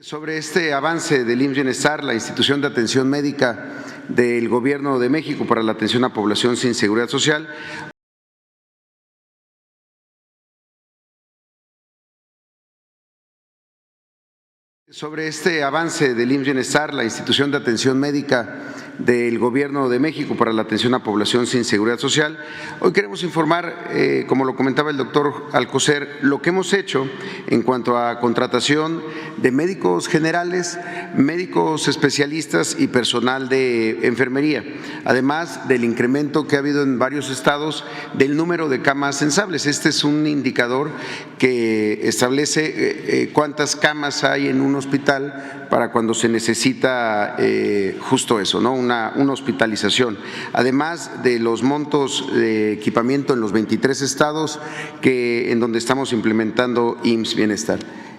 Sobre este avance del IMSS Bienestar, la institución de atención médica del Gobierno de México para la atención a población sin seguridad social. Sobre este avance del IMSS Bienestar, la institución de atención médica del Gobierno de México para la atención a población sin seguridad social. Hoy queremos informar, como lo comentaba el doctor Alcocer, lo que hemos hecho en cuanto a contratación de médicos generales, médicos especialistas y personal de enfermería, además del incremento que ha habido en varios estados del número de camas censables. Este es un indicador que establece cuántas camas hay en un hospital para cuando se necesita justo eso, ¿no? Una hospitalización, además de los montos de equipamiento en los 23 estados en donde estamos implementando IMSS Bienestar.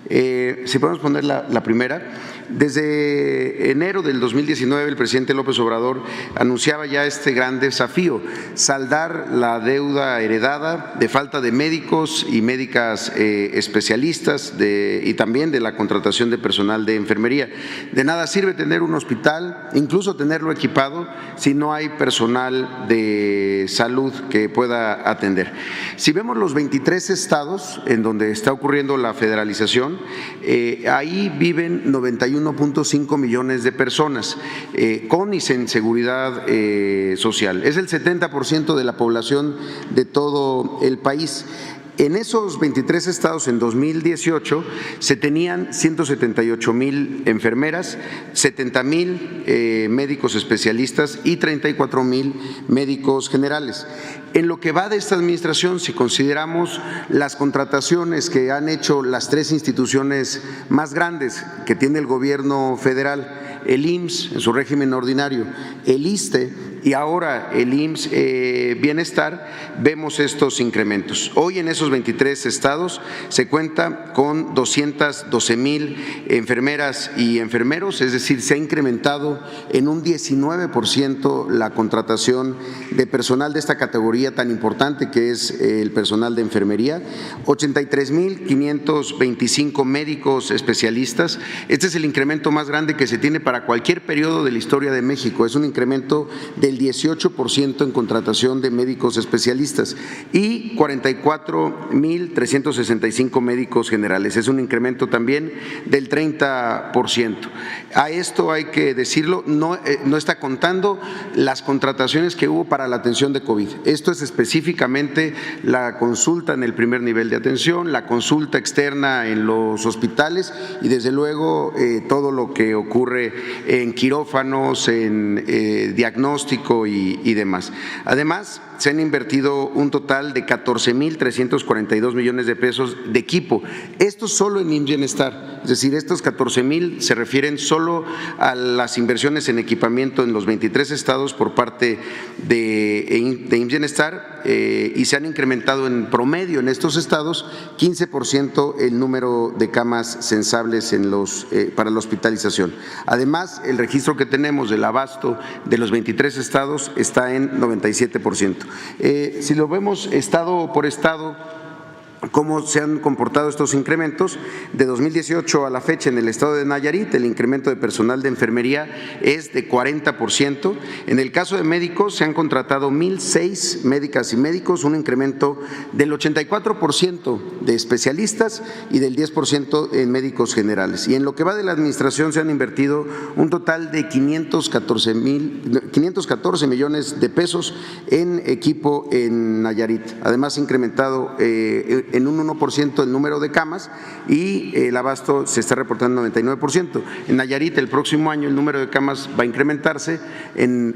Si podemos poner la primera. Desde enero del 2019 el presidente López Obrador anunciaba ya este gran desafío: saldar la deuda heredada de falta de médicos y médicas especialistas y también de la contratación de personal de enfermería. De nada sirve tener un hospital, incluso tenerlo equipado, si no hay personal de salud que pueda atender. Si vemos los 23 estados en donde está ocurriendo la federalización, ahí viven 91.5 millones de personas con y sin seguridad social. Es el 70% de la población de todo el país. En esos 23 estados, en 2018, se tenían 178,000 enfermeras, 70,000 médicos especialistas y 34,000 médicos generales. En lo que va de esta administración, si consideramos las contrataciones que han hecho las tres instituciones más grandes que tiene el gobierno federal, el IMSS en su régimen ordinario, el ISSSTE y ahora el IMSS Bienestar, vemos estos incrementos. Hoy en esos 23 estados se cuenta con 212,000 enfermeras y enfermeros, es decir, se ha incrementado en un 19% la contratación de personal de esta categoría tan importante que es el personal de enfermería, 83,525 médicos especialistas. Este es el incremento más grande que se tiene para cualquier periodo de la historia de México. Es un incremento del 18% en contratación de médicos especialistas y 44,365 médicos generales. Es un incremento también del 30%. A esto hay que decirlo, no está contando las contrataciones que hubo para la atención de COVID. Esto es específicamente la consulta en el primer nivel de atención, la consulta externa en los hospitales y desde luego todo lo que ocurre en quirófanos, en diagnóstico y demás. Además, se han invertido un total de 14,342 millones de pesos de equipo. Esto solo en IMSS Bienestar, es decir, estos 14,000 se refieren solo a las inversiones en equipamiento en los 23 estados por parte de IMSS Bienestar y se han incrementado en promedio en estos estados 15% el número de camas censables para la hospitalización. Además, el registro que tenemos del abasto de los 23 estados está en 97%. Si lo vemos estado por estado, cómo se han comportado estos incrementos, de 2018 a la fecha en el estado de Nayarit el incremento de personal de enfermería es de 40%. En el caso de médicos se han contratado 1,006 médicas y médicos, un incremento del 84% de especialistas y del 10% en médicos generales. Y en lo que va de la administración se han invertido un total de 514 millones de pesos en equipo en Nayarit. Además, se ha incrementado en un 1% el número de camas y el abasto se está reportando en 99%. En Nayarit el próximo año el número de camas va a incrementarse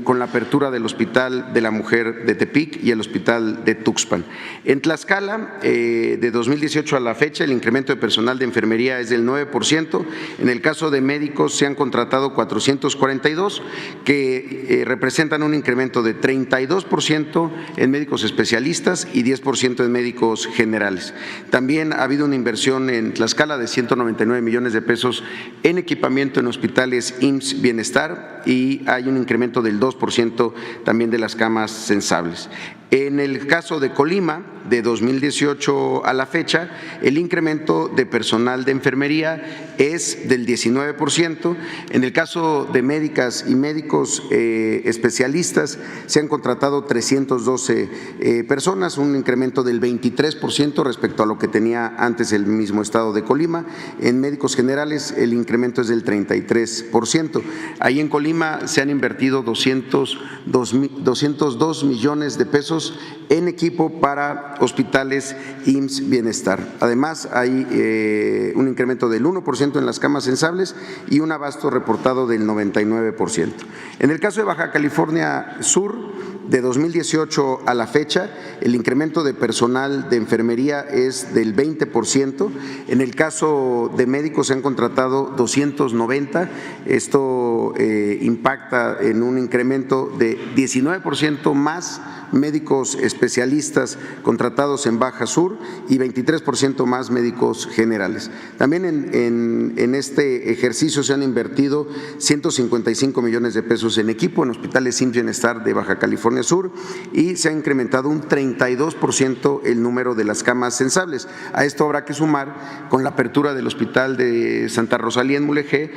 con la apertura del Hospital de la Mujer de Tepic y el Hospital de Tuxpan. En Tlaxcala, de 2018 a la fecha, el incremento de personal de enfermería es del 9%. En el caso de médicos se han contratado 442 que representan un incremento de 32% en médicos especialistas y 10% en médicos generales. También ha habido una inversión en Tlaxcala de 199 millones de pesos en equipamiento en hospitales IMSS Bienestar y hay un incremento del 2% también de las camas censables. En el caso de Colima, de 2018 a la fecha, el incremento de personal de enfermería es del 19%. En el caso de médicas y médicos especialistas, se han contratado 312 personas, un incremento del 23% respecto a lo que tenía antes el mismo estado de Colima. En médicos generales, el incremento es del 33%. Ahí en Colima se han invertido 202 millones de pesos en equipo para hospitales IMSS Bienestar. Además, hay un incremento del 1% en las camas sensibles y un abasto reportado del 99%. En el caso de Baja California Sur, de 2018 a la fecha, el incremento de personal de enfermería es del 20%. En el caso de médicos se han contratado 290. Esto impacta en un incremento de 19% más médicos especialistas contratados en Baja Sur y 23% más médicos generales. También en este ejercicio se han invertido 155 millones de pesos en equipo en hospitales IMSS Bienestar de Baja California Sur y se ha incrementado un 32% el número de las camas sensibles. A esto habrá que sumar, con la apertura del Hospital de Santa Rosalía en Mulegé,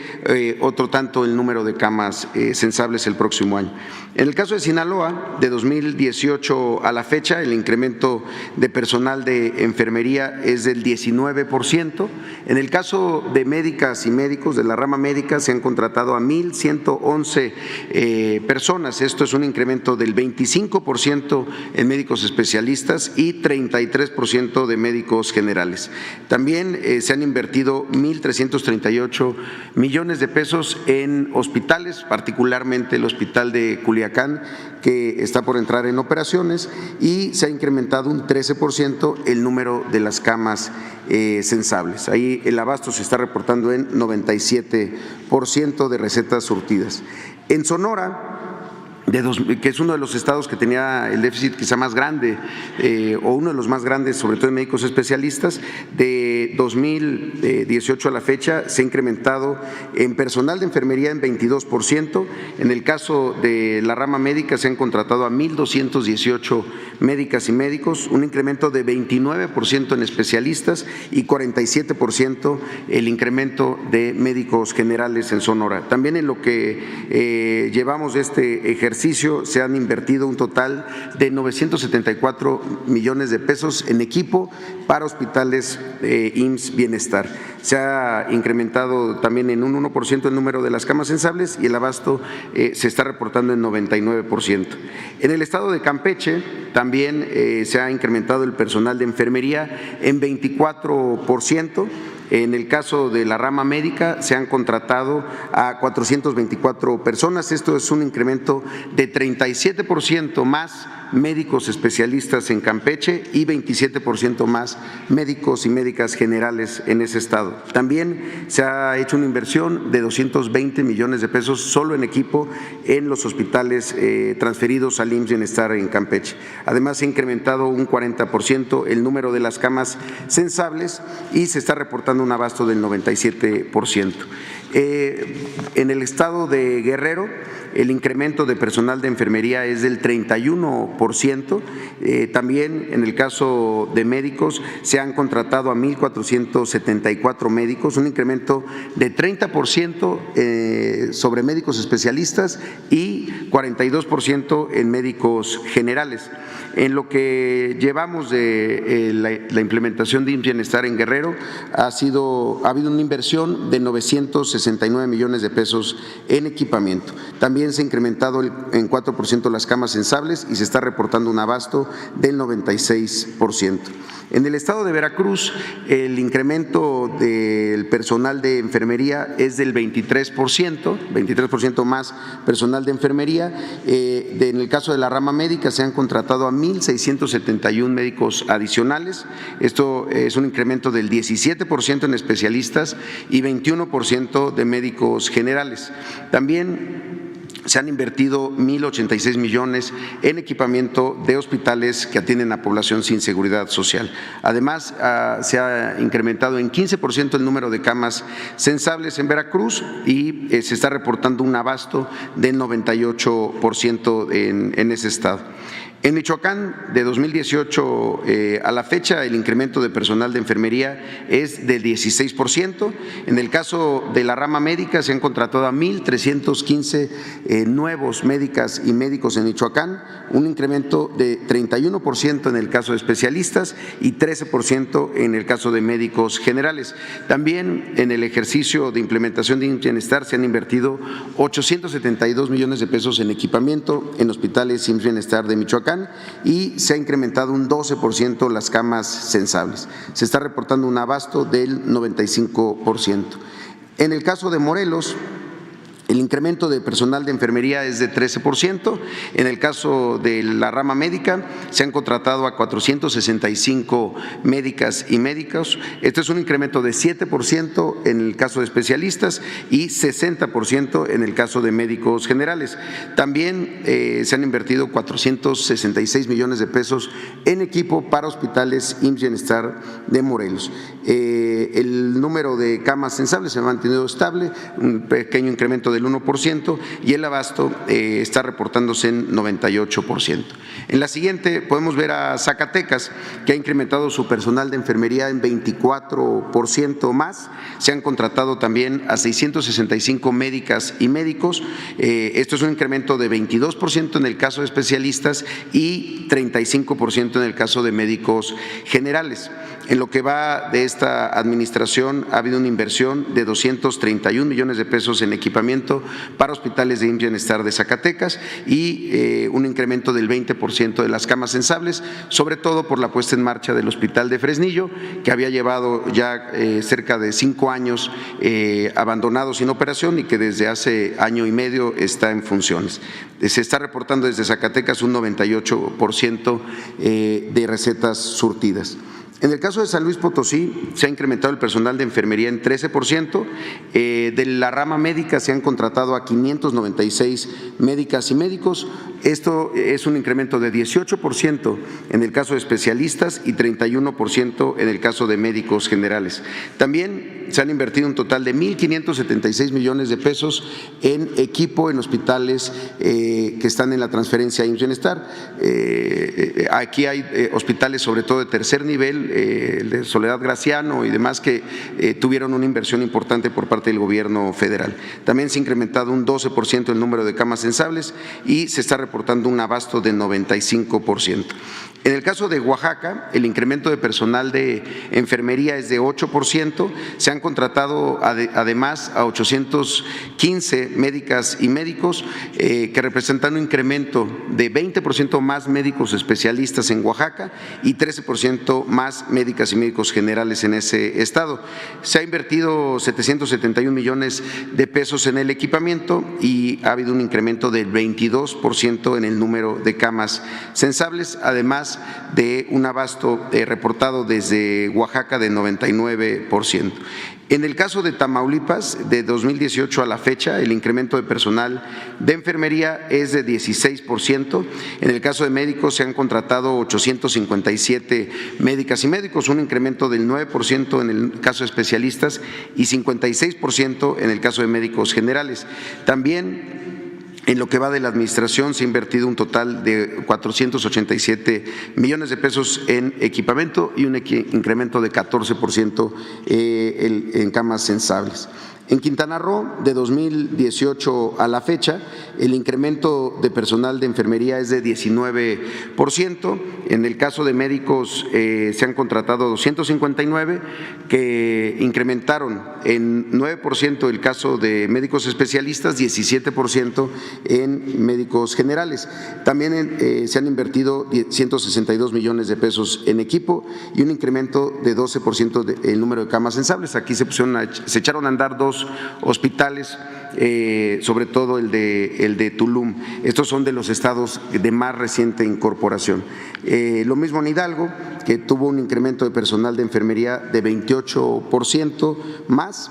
otro tanto el número de camas sensibles el próximo año. En el caso de Sinaloa, de 2018 a la fecha, el incremento de personal de enfermería es del 19%. En el caso de médicas y médicos de la rama médica, se han contratado a 1,111 personas. Esto es un incremento del 25% en médicos especialistas y 33% de médicos generales. También se han invertido 1,338 millones de pesos en hospitales, particularmente el Hospital de Culiacán, que está por entrar en operaciones, y se ha incrementado un 13% el número de las camas sensibles. Ahí el abasto se está reportando en 97% de recetas surtidas. En Sonora, que es uno de los estados que tenía el déficit quizá más grande o uno de los más grandes, sobre todo en médicos especialistas, de 2018 a la fecha se ha incrementado en personal de enfermería en 22%. En el caso de la rama médica se han contratado a 1,218 médicas y médicos, un incremento de 29% en especialistas y 47% el incremento de médicos generales en Sonora. También en lo que llevamos de este ejercicio se han invertido un total de 974 millones de pesos en equipo para hospitales IMSS Bienestar. Se ha incrementado también en un 1% el número de las camas sensibles y el abasto se está reportando en 99%. En el estado de Campeche también se ha incrementado el personal de enfermería en 24%. En el caso de la rama médica se han contratado a 424 personas. Esto es un incremento de 37% más médicos especialistas en Campeche y 27% más médicos y médicas generales en ese estado. También se ha hecho una inversión de 220 millones de pesos solo en equipo en los hospitales transferidos al IMSS Bienestar en Campeche. Además, se ha incrementado un 40% el número de las camas sensibles y se está reportando un abasto del 97%. En el estado de Guerrero, el incremento de personal de enfermería es del 31%. También en el caso de médicos se han contratado a 1,474 médicos, un incremento de 30% sobre médicos especialistas y 42% en médicos generales. En lo que llevamos de la implementación de IMSS Bienestar en Guerrero, ha habido una inversión de 969 millones de pesos en equipamiento. También se ha incrementado en 4% las camas sensibles y se está reportando un abasto del 96%. En el estado de Veracruz, el incremento del personal de enfermería es del 23% más personal de enfermería. En el caso de la rama médica se han contratado a 1,671 médicos adicionales. Esto es un incremento del 17% en especialistas y 21% de médicos generales. También se han invertido 1,086 millones en equipamiento de hospitales que atienden a población sin seguridad social. Además, se ha incrementado en 15% el número de camas sensibles en Veracruz y se está reportando un abasto del 98% en ese estado. En Michoacán, de 2018 a la fecha, el incremento de personal de enfermería es del 16%. En el caso de la rama médica, se han contratado a 1,315 nuevos médicas y médicos en Michoacán, un incremento de 31% en el caso de especialistas y 13% en el caso de médicos generales. También en el ejercicio de implementación de IMSS Bienestar se han invertido 872 millones de pesos en equipamiento en hospitales IMSS Bienestar de Michoacán, y se ha incrementado un 12% las camas sensables. Se está reportando un abasto del 95%. En el caso de Morelos, el incremento de personal de enfermería es de 13%. En el caso de la rama médica, se han contratado a 465 médicas y médicos. Esto es un incremento de 7% en el caso de especialistas y 60% en el caso de médicos generales. También se han invertido 466 millones de pesos en equipo para hospitales IMSS Bienestar de Morelos. El número de camas sensables se ha mantenido estable, un pequeño incremento del 1%, y el abasto está reportándose en 98%. En la siguiente podemos ver a Zacatecas, que ha incrementado su personal de enfermería en 24% más. Se han contratado también a 665 médicas y médicos. Esto es un incremento de 22% en el caso de especialistas y 35% en el caso de médicos generales. En lo que va de esta administración ha habido una inversión de 231 millones de pesos en equipamiento para hospitales de IMSS Bienestar de Zacatecas y un incremento del 20% de las camas sensables, sobre todo por la puesta en marcha del Hospital de Fresnillo, que había llevado ya cerca de 5 años abandonado sin operación y que desde hace año y medio está en funciones. Se está reportando desde Zacatecas un 98% de recetas surtidas. En el caso de San Luis Potosí, se ha incrementado el personal de enfermería en 13%. De la rama médica se han contratado a 596 médicas y médicos. Esto es un incremento de 18% en el caso de especialistas y 31% en el caso de médicos generales. También se han invertido un total de 1,576 millones de pesos en equipo en hospitales que están en la transferencia IMSS Bienestar. Aquí hay hospitales sobre todo de tercer nivel, el de Soledad Graciano y demás, que tuvieron una inversión importante por parte del gobierno federal. También se ha incrementado un 12% el número de camas sensables y se está reportando un abasto de 95%. En el caso de Oaxaca, el incremento de personal de enfermería es de 8%, se han contratado además a 815 médicas y médicos que representan un incremento de 20% más médicos especialistas en Oaxaca y 13% más médicas y médicos generales en ese estado. Se ha invertido 771 millones de pesos en el equipamiento y ha habido un incremento del 22% en el número de camas sensables, además de un abasto reportado desde Oaxaca de 99%. En el caso de Tamaulipas, de 2018 a la fecha, el incremento de personal de enfermería es de 16%. En el caso de médicos se han contratado 857 médicas y médicos, un incremento del 9% en el caso de especialistas y 56% en el caso de médicos generales. También en lo que va de la administración se ha invertido un total de 487 millones de pesos en equipamiento y un incremento de 14% en camas sensables. En Quintana Roo, de 2018 a la fecha, el incremento de personal de enfermería es de 19%. En el caso de médicos se han contratado 259 que incrementaron en 9% el caso de médicos especialistas, 17% en médicos generales. También se han invertido 162 millones de pesos en equipo y un incremento de 12% del número de camas sensables. Aquí se echaron a andar dos hospitales, sobre todo el de Tulum. Estos son de los estados de más reciente incorporación. Lo mismo en Hidalgo, que tuvo un incremento de personal de enfermería de 28% más.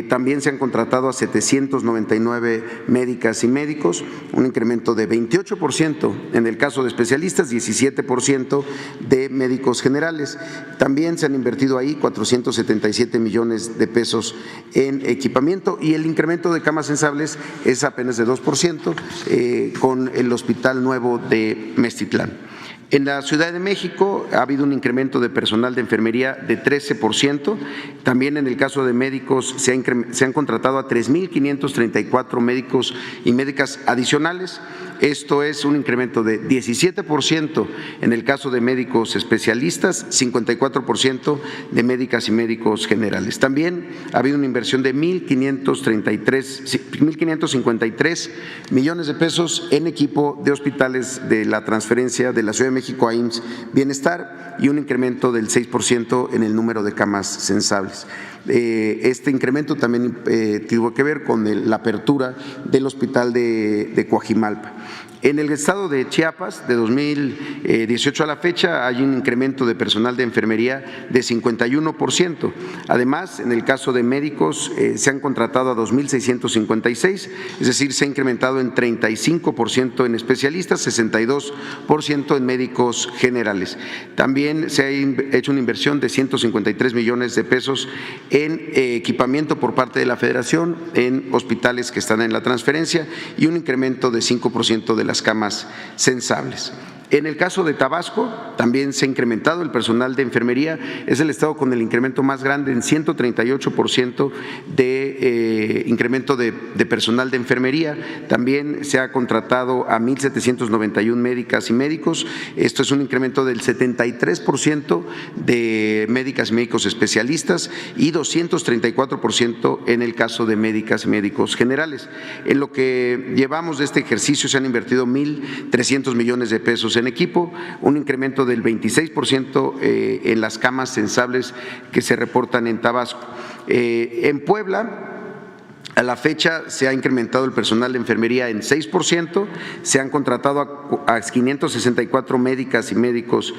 También se han contratado a 799 médicas y médicos, un incremento de 28% en el caso de especialistas, 17% de médicos generales. También se han invertido ahí 477 millones de pesos en equipamiento y el incremento de camas sensibles es apenas de 2% con el Hospital Nuevo de Meztitlán. En la Ciudad de México ha habido un incremento de personal de enfermería de 13%. También en el caso de médicos se han contratado a 3,534 médicos y médicas adicionales. Esto es un incremento de 17% en el caso de médicos especialistas, 54% de médicas y médicos generales. También ha habido una inversión de 1,553 millones de pesos en equipo de hospitales de la transferencia de la Ciudad de México a IMSS Bienestar y un incremento del 6% en el número de camas sensibles. Este incremento también tuvo que ver con la apertura del hospital de Coajimalpa. En el estado de Chiapas, de 2018 a la fecha, hay un incremento de personal de enfermería de 51%. Además, en el caso de médicos, se han contratado a 2,656, es decir, se ha incrementado en 35% en especialistas, 62% en médicos generales. También se ha hecho una inversión de 153 millones de pesos en equipamiento por parte de la Federación en hospitales que están en la transferencia y un incremento de 5% de las camas sensibles. En el caso de Tabasco, también se ha incrementado el personal de enfermería, es el estado con el incremento más grande en 138% de incremento de personal de enfermería. También se ha contratado a 1,791 médicas y médicos, esto es un incremento del 73% de médicas y médicos especialistas y 234% en el caso de médicas y médicos generales. En lo que llevamos de este ejercicio se han invertido 1,300 millones de pesos en equipo, un incremento del 26% en las camas sensibles que se reportan en Tabasco. En Puebla, a la fecha se ha incrementado el personal de enfermería en 6%, se han contratado a 564 médicas y médicos,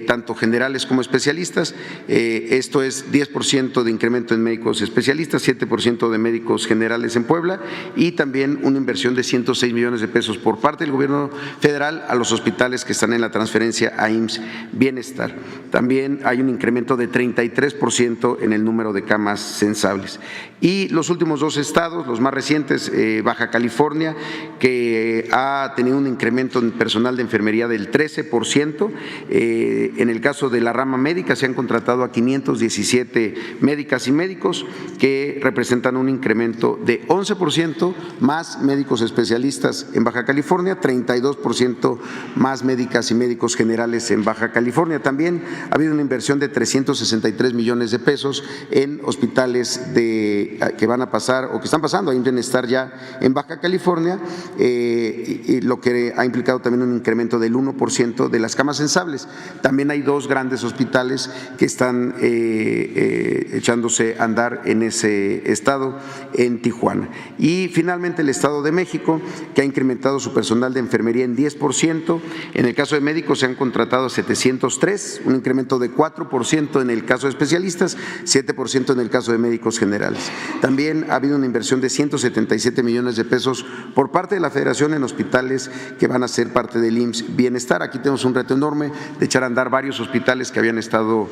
tanto generales como especialistas, esto es 10% de incremento en médicos especialistas, 7% de médicos generales en Puebla y también una inversión de 106 millones de pesos por parte del gobierno federal a los hospitales que están en la transferencia a IMSS Bienestar. También hay un incremento de 33% en el número de camas sensibles. Y los últimos dos estados, los más recientes, Baja California, que ha tenido un incremento en personal de enfermería del 13%. En el caso de la rama médica se han contratado a 517 médicas y médicos que representan un incremento de 11% más médicos especialistas en Baja California, 32% más médicas y médicos generales en Baja California. También ha habido una inversión de 363 millones de pesos en hospitales que van a pasar o que están pasando a Bienestar ya en Baja California, lo que ha implicado también un incremento del 1% de las camas sensibles. También hay dos grandes hospitales que están echándose a andar en ese estado, en Tijuana. Y finalmente el Estado de México, que ha incrementado su personal de enfermería en 10%. En el caso de médicos se han contratado 703, un incremento de 4% en el caso de especialistas, 7% en el caso de médicos generales. También ha habido una inversión de 177 millones de pesos por parte de la Federación en hospitales que van a ser parte del IMSS Bienestar. Aquí tenemos un reto enorme de echar a andar varios hospitales que habían estado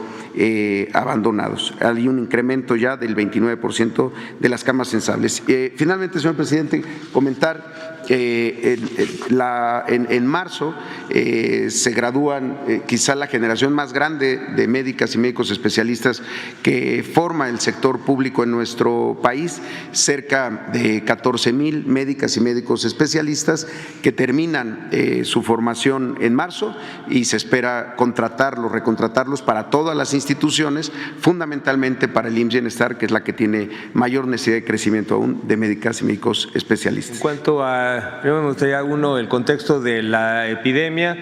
abandonados. Hay un incremento ya del 29% de las camas sensibles. Finalmente, señor presidente, comentar que en marzo se gradúan quizá la generación más grande de médicas y médicos especialistas que forma el sector público en nuestro país, cerca de 14,000 médicas y médicos especialistas que terminan su formación en marzo y se espera contratarlos, recontratarlos para todas las instituciones, fundamentalmente para el IMSS Bienestar, que es la que tiene mayor necesidad de crecimiento aún de médicas y médicos especialistas. En cuanto a, primero me gustaría el contexto de la epidemia,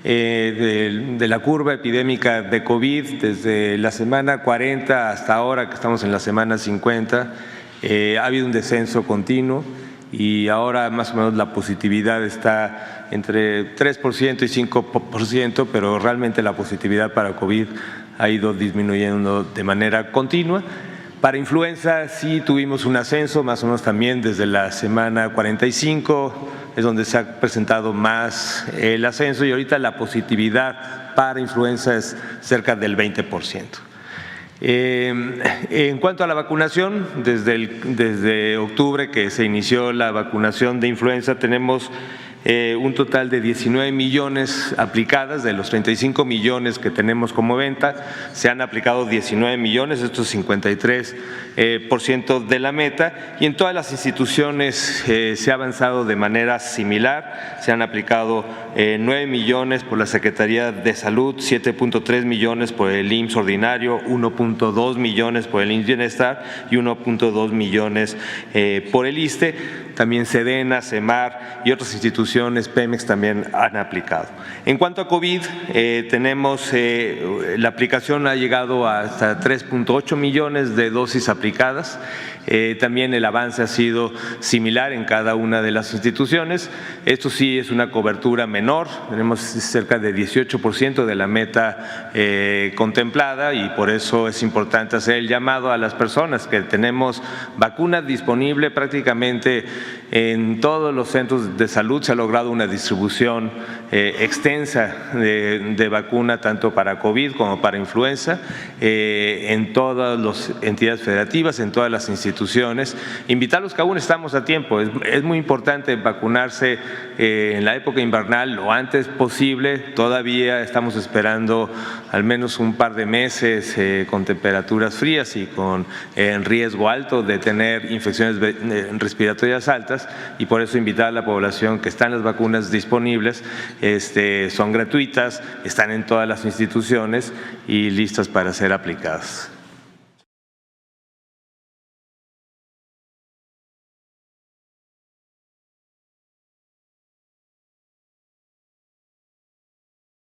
de la curva epidémica de COVID desde la semana 40 hasta ahora que estamos en la semana 50, ha habido un descenso continuo y ahora más o menos la positividad está entre 3% y 5%, pero realmente la positividad para COVID ha ido disminuyendo de manera continua. Para influenza sí tuvimos un ascenso, más o menos también desde la semana 45, es donde se ha presentado más el ascenso, y ahorita la positividad para influenza es cerca del 20%. En cuanto a la vacunación, desde octubre que se inició la vacunación de influenza, tenemos un total de 19 millones aplicadas. De los 35 millones que tenemos como venta, se han aplicado 19 millones, esto es 53% de la meta, y en todas las instituciones se ha avanzado de manera similar. Se han aplicado 9 millones por la Secretaría de Salud, 7.3 millones por el IMSS ordinario, 1.2 millones por el IMSS Bienestar y 1.2 millones por el ISSSTE. También SEDENA, CEMAR y otras instituciones, Pemex, también han aplicado. En cuanto a COVID, tenemos la aplicación ha llegado hasta 3.8 millones de dosis aplicadas. También el avance ha sido similar en cada una de las instituciones. Esto sí es una cobertura menor, tenemos cerca de 18% de la meta contemplada, y por eso es importante hacer el llamado a las personas que tenemos vacuna disponible prácticamente en todos los centros de salud. Se ha logrado una distribución extensa de vacuna tanto para COVID como para influenza en todas las entidades federativas, en todas las instituciones. Invitarlos que aún estamos a tiempo. Es muy importante vacunarse en la época invernal lo antes posible. Todavía estamos esperando al menos un par de meses con temperaturas frías y con riesgo alto de tener infecciones respiratorias altas, y por eso invitar a la población que están las vacunas disponibles, son gratuitas, están en todas las instituciones y listas para ser aplicadas.